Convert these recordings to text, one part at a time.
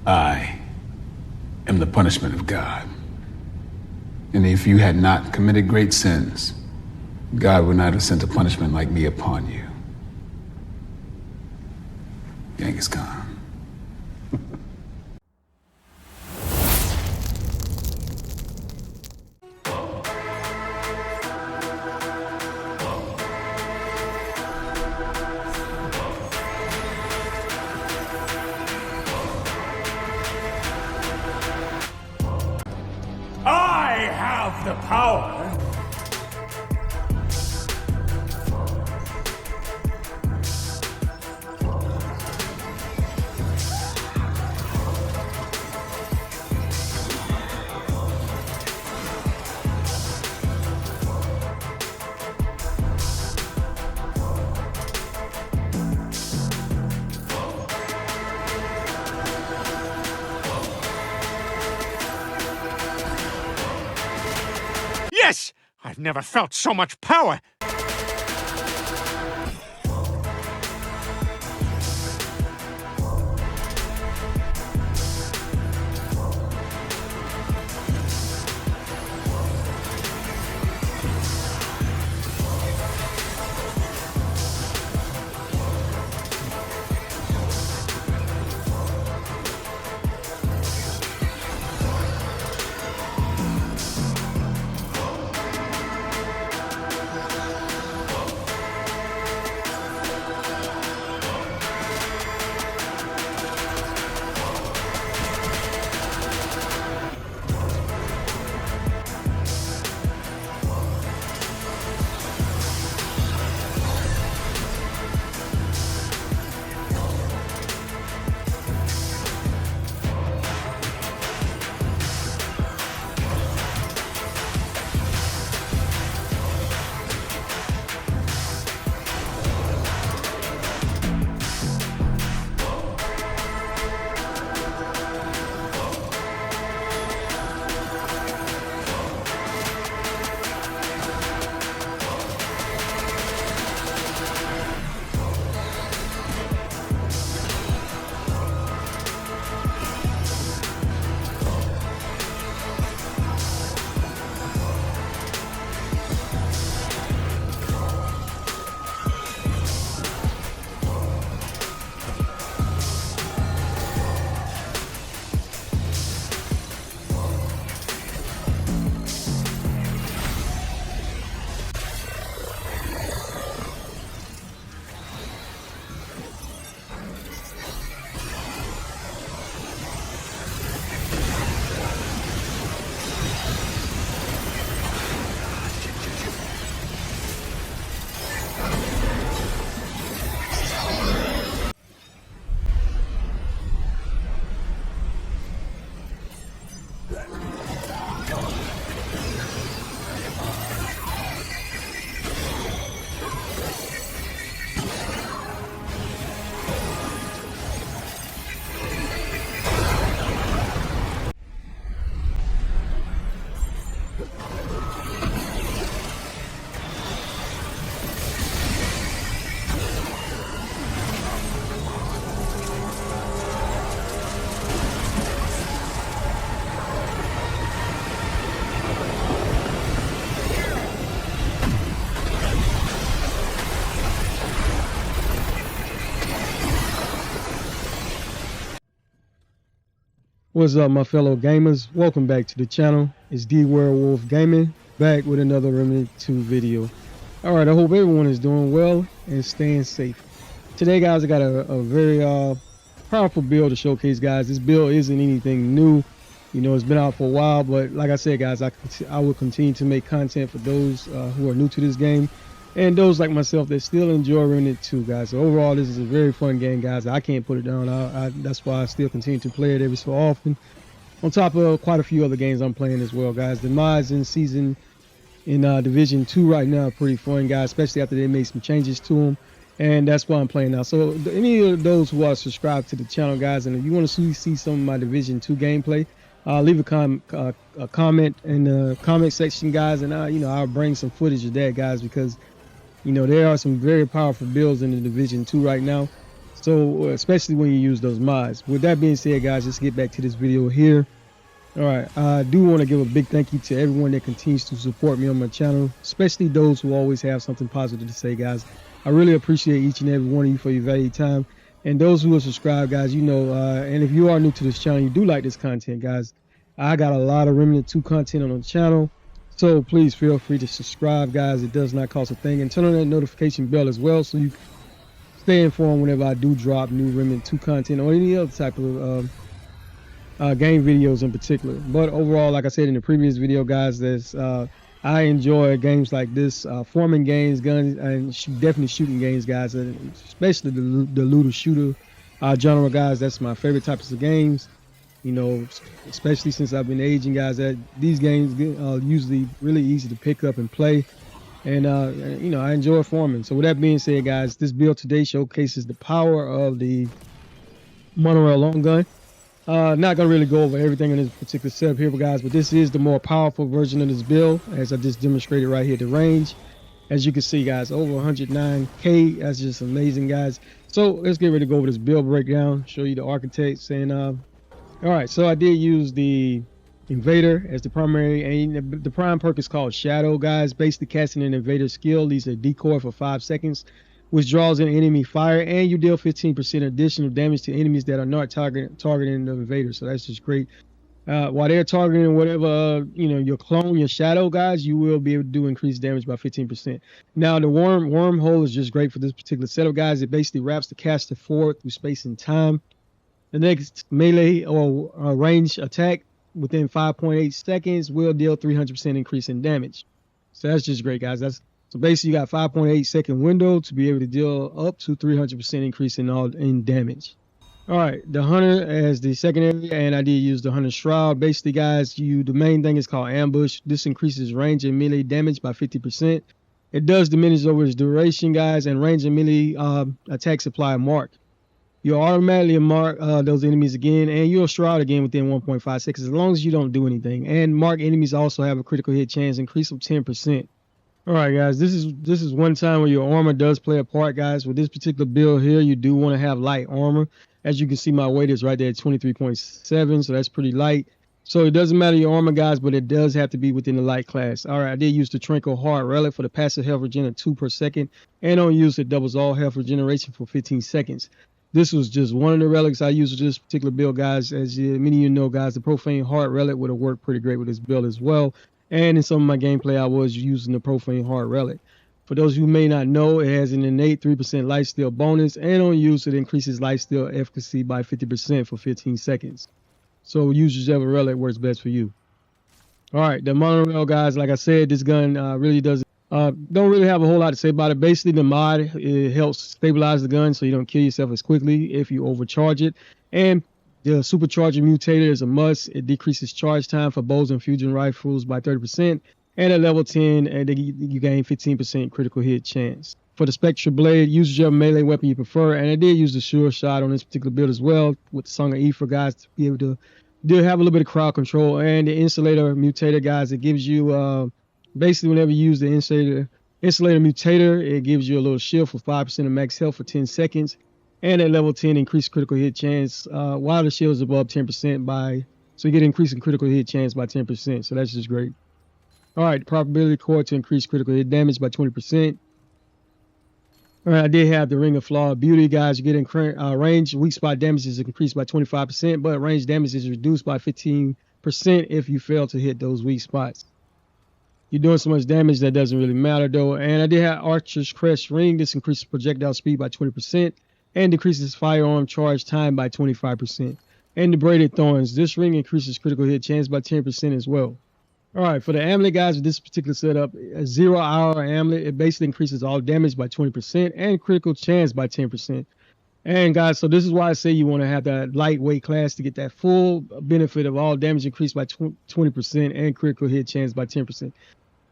I am the punishment of God. And if you had not committed great sins, God would not have sent a punishment like me upon you. Genghis Khan. I have the power. Yes! I've never felt so much power! What's up, my fellow gamers? Welcome back to the channel. It's D Werewolf Gaming, back with another Remnant 2 video. Alright, I hope everyone is doing well and staying safe. Today, guys, I got a very powerful build to showcase, guys. This build isn't anything new. You know, it's been out for a while, but like I said, guys, I will continue to make content for those who are new to this game and those like myself that still enjoy Remnant 2, guys. So overall, this is a very fun game, guys. I can't put it down. That's why I still continue to play it every so often, on top of quite a few other games I'm playing as well, guys. The mods in Division 2 right now are pretty fun, guys, especially after they made some changes to them, and that's why I'm playing now. So any of those who are subscribed to the channel, guys, and if you want to see some of my Division 2 gameplay, leave a comment in the comment section, guys, and I'll bring some footage of that, guys, because there are some very powerful builds in the Division 2 right now. So especially when you use those mods. With that being said, guys, let's get back to this video here. All right, I do want to give a big thank you to everyone that continues to support me on my channel, especially those who always have something positive to say, guys. I really appreciate each and every one of you for your valued time. And those who are subscribed, guys, you know, and if you are new to this channel, you do like this content, guys, I got a lot of Remnant 2 content on the channel. So please feel free to subscribe, guys. It does not cost a thing. And turn on that notification bell as well so you stay informed whenever I do drop new Remnant 2 content or any other type of game videos in particular. But overall, like I said in the previous video, guys, I enjoy games like this, forming games, guns, and definitely shooting games, guys, and especially the looter shooter genre, guys. That's my favorite types of games, you know, especially since I've been aging, guys. That these games are usually really easy to pick up and play, and you know, I enjoy forming. So with that being said, guys, this build today showcases the power of the Monorail long gun. Not gonna really go over everything in this particular setup here, guys, but this is the more powerful version of this build, as I just demonstrated right here. The range, as you can see, guys, over 109k. That's just amazing, guys. So let's get ready to go over this build breakdown, show you the architects, and all right. So I did use the Invader as the primary, and the prime perk is called Shadow, guys. Basically casting an Invader skill leaves a decoy for 5 seconds, which draws in enemy fire, and you deal 15% additional damage to enemies that are not targeting the Invader. So that's just great. While they're targeting whatever, you know, your clone, your Shadow, guys, you will be able to do increased damage by 15%. Now, the wormhole is just great for this particular setup, guys. It basically wraps the caster forward through space and time. The next melee or range attack within 5.8 seconds will deal 300% increase in damage. So that's just great, guys. So basically, you got 5.8 second window to be able to deal up to 300% increase in damage. All right, the Hunter as the secondary, and I did use the Hunter Shroud. Basically, guys, the main thing is called Ambush. This increases range and melee damage by 50%. It does diminish over its duration, guys, and range and melee attack supply mark. You'll automatically mark those enemies again, and you'll shroud again within 1.5 seconds as long as you don't do anything. And mark enemies also have a critical hit chance increase of 10%. All right, guys, this is one time where your armor does play a part, guys. With this particular build here, you do want to have light armor. As you can see, my weight is right there at 23.7, so that's pretty light. So it doesn't matter your armor, guys, but it does have to be within the light class. All right, I did use the Tranquil Heart Relic for the passive health regen of 2 per second, and on use it doubles all health regeneration for 15 seconds. This was just one of the relics I used with this particular build, guys. As many of you know, guys, the Profane Heart Relic would have worked pretty great with this build as well. And in some of my gameplay, I was using the Profane Heart Relic. For those who may not know, it has an innate 3% lifesteal bonus, and on use, it increases lifesteal efficacy by 50% for 15 seconds. So use whichever relic works best for you. All right, the Monorail, guys, like I said, this gun really doesn't, don't really have a whole lot to say about it. Basically, the mod, it helps stabilize the gun so you don't kill yourself as quickly if you overcharge it. And the Supercharger Mutator is a must. It decreases charge time for bows and fusion rifles by 30%. And at level 10, you gain 15% critical hit chance. For the Spectra Blade, use whichever melee weapon you prefer. And I did use the Sure Shot on this particular build as well with the Song of Aether, guys, to be able to have a little bit of crowd control. And the Insulator Mutator, guys, it gives you, basically whenever you use the Insulator Mutator, it gives you a little shield for 5% of max health for 10 seconds. And at level 10, increased critical hit chance while the shield is above 10% so you get increasing critical hit chance by 10%. So that's just great. All right, probability core to increase critical hit damage by 20%. All right, I did have the Ring of Flawed Beauty, guys. You get range, weak spot damage is increased by 25%, but range damage is reduced by 15% if you fail to hit those weak spots. You're doing so much damage that doesn't really matter, though. And I did have Archer's Crest Ring. This increases projectile speed by 20% and decreases firearm charge time by 25%. And the Braided Thorns. This ring increases critical hit chance by 10% as well. All right, for the amulet, guys, with this particular setup, a 0 hour amulet, it basically increases all damage by 20% and critical chance by 10%. And guys, so this is why I say you want to have that lightweight class to get that full benefit of all damage increased by 20% and critical hit chance by 10%.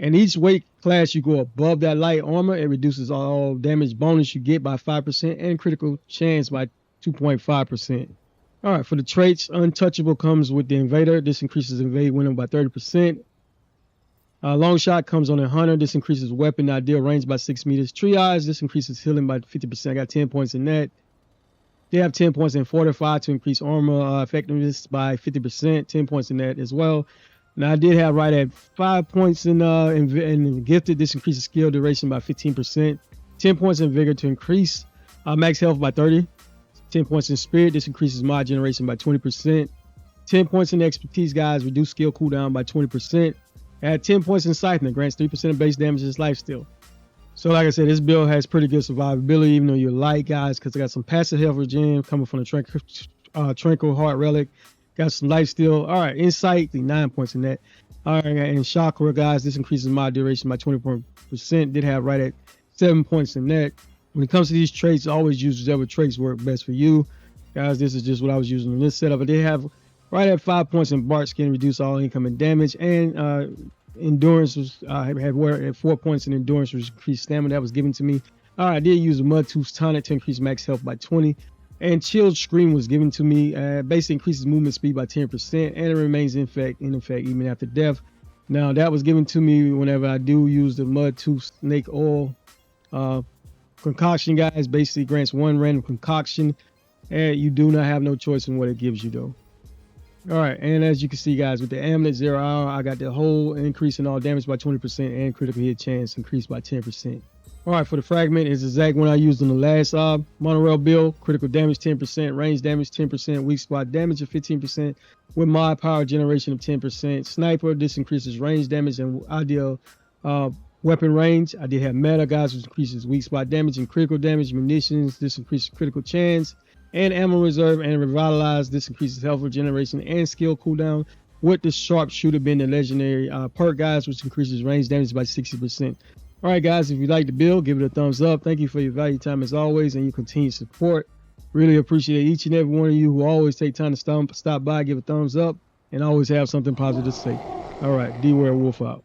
And each weight class you go above that light armor, it reduces all damage bonus you get by 5% and critical chance by 2.5%. All right, for the traits, Untouchable comes with the Invader. This increases invade window by 30%. Long Shot comes on a Hunter. This increases weapon ideal range by 6 meters. Triage, this increases healing by 50%. I got 10 points in that. They have 10 points in Fortify to increase armor effectiveness by 50%, 10 points in that as well. Now I did have right at 5 points in Gifted. This increases skill duration by 15%. 10 points in Vigor to increase max health by 30. 10 points in Spirit. This increases mod generation by 20%. 10 points in Expertise, guys. Reduce skill cooldown by 20%. Add 10 points in Scythener. Grants 3% of base damage as lifesteal. So like I said, this build has pretty good survivability, even though you're light, guys, because I got some passive health regen coming from the Tranquil Heart Relic. Got some lifesteal. All right, Insight, the 9 points in that. All right, and Chakra, guys, this increases mod duration by 20%. Did have right at 7 points in that. When it comes to these traits, always use whichever traits work best for you. Guys, this is just what I was using in this setup. But they have right at 5 points in Bark Skin, reduce all incoming damage, and Endurance was had 4 points in Endurance, which increased stamina. That was given to me. All right, I did use a Mud Tooth Tonic to increase max health by 20. And Chilled Scream was given to me. Basically increases movement speed by 10%, and it remains in effect even after death. Now, that was given to me whenever I do use the Mud Tooth Snake Oil concoction, guys. Basically grants 1 random concoction, and you do not have no choice in what it gives you, though. All right, and as you can see, guys, with the Amulet 0 Hour, I got the whole increase in all damage by 20% and critical hit chance increased by 10%. All right, for the Fragment, is the exact one I used in the last Monorail build. Critical damage 10%, range damage 10%, weak spot damage of 15%, with mod power generation of 10%. Sniper, this increases range damage and ideal weapon range. I did have Meta, guys, which increases weak spot damage and critical damage. Munitions, this increases critical chance. And Ammo Reserve and Revitalize, this increases health regeneration and skill cooldown, with the Sharpshooter being the legendary perk, guys, which increases range damage by 60%. All right, guys, if you like the build, give it a thumbs up. Thank you for your valuable time as always and your continued support. Really appreciate each and every one of you who always take time to stop by, give a thumbs up, and always have something positive to say. All right, D-Werewolf out.